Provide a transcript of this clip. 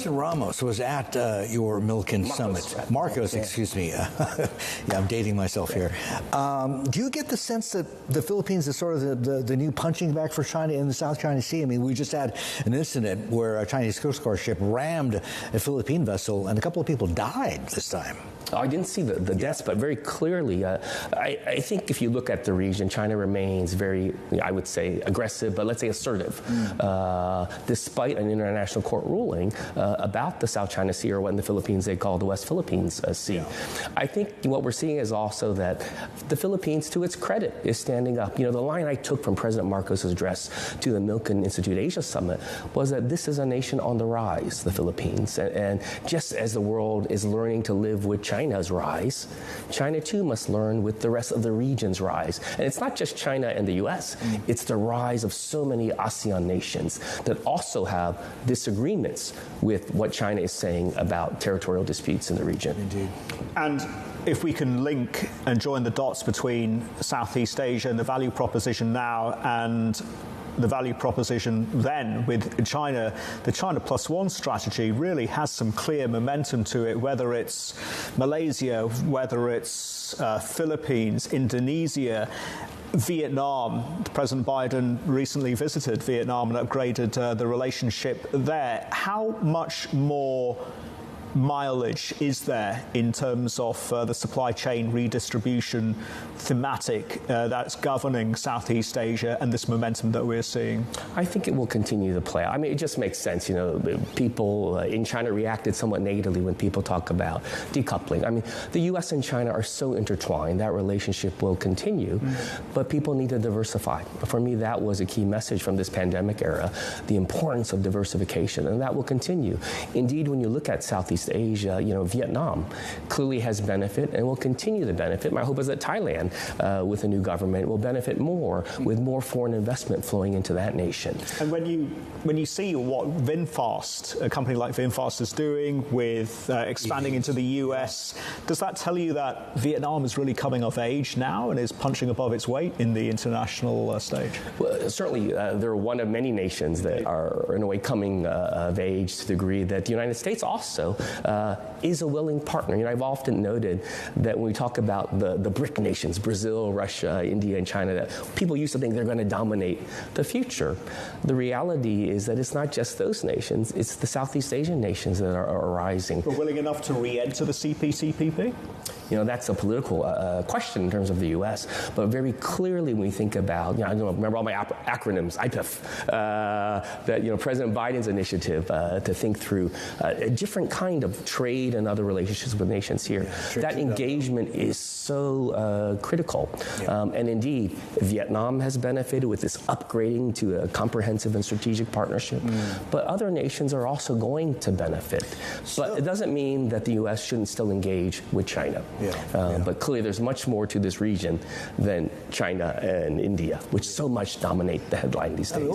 President Ramos was at your Milken Summit. Marcos, excuse me. Yeah, I'm dating myself here. Do you get the sense that the Philippines is sort of the new punching bag for China in the South China Sea? I mean, we just had an incident where a Chinese Coast Guard ship rammed a Philippine vessel, and a couple of people died this time. I didn't see the deaths, but very clearly, I think if you look at the region, China remains very, I would say, aggressive, but let's say assertive, despite an international court ruling about the South China Sea, or what in the Philippines they call the West Philippines Sea. Yeah. I think what we're seeing is also that the Philippines, to its credit, is standing up. You know, the line I took from President Marcos' address to the Milken Institute Asia Summit was that this is a nation on the rise, the Philippines, and just as the world is learning to live with China's rise, China too must learn with the rest of the region's rise. And it's not just China and the US, it's the rise of so many ASEAN nations that also have disagreements with what China is saying about territorial disputes in the region. Indeed. And if we can link and join the dots between Southeast Asia and the value proposition now and the value proposition then with China, the China Plus One strategy really has some clear momentum to it, whether it's Malaysia, whether it's Philippines, Indonesia, Vietnam. President Biden recently visited Vietnam and upgraded the relationship there. How much more mileage is there in terms of the supply chain redistribution thematic that's governing Southeast Asia and this momentum that we're seeing? I think it will continue to play out. I mean, it just makes sense. You know, people in China reacted somewhat negatively when people talk about decoupling. I mean, the U.S. and China are so intertwined. That relationship will continue, but people need to diversify. For me, that was a key message from this pandemic era, the importance of diversification, and that will continue. Indeed, when you look at Southeast Asia, you know, Vietnam clearly has benefit and will continue to benefit. My hope is that Thailand, with a new government, will benefit more with more foreign investment flowing into that nation. And when you see what VinFast, a company like VinFast, is doing with expanding into the US, does that tell you that Vietnam is really coming of age now and is punching above its weight in the international stage? Well, certainly, they're one of many nations that are, in a way, coming of age to the degree that the United States also is a willing partner. You know, I've often noted that when we talk about the BRIC nations, Brazil, Russia, India, and China, that people used to think they're going to dominate the future. The reality is that it's not just those nations, it's the Southeast Asian nations that are rising. We're willing enough to re-enter the CPTPP? You know, that's a political question in terms of the U.S., but very clearly when we think about, you know, I don't remember all my acronyms, IPEF, that, you know, President Biden's initiative to think through a different kind of trade and other relationships with nations here. Yeah, that engagement is so critical. Yeah. And indeed, Vietnam has benefited with this upgrading to a comprehensive and strategic partnership, but other nations are also going to benefit. But it doesn't mean that the U.S. shouldn't still engage with China. But clearly there's much more to this region than China and India, which so much dominate the headline these days.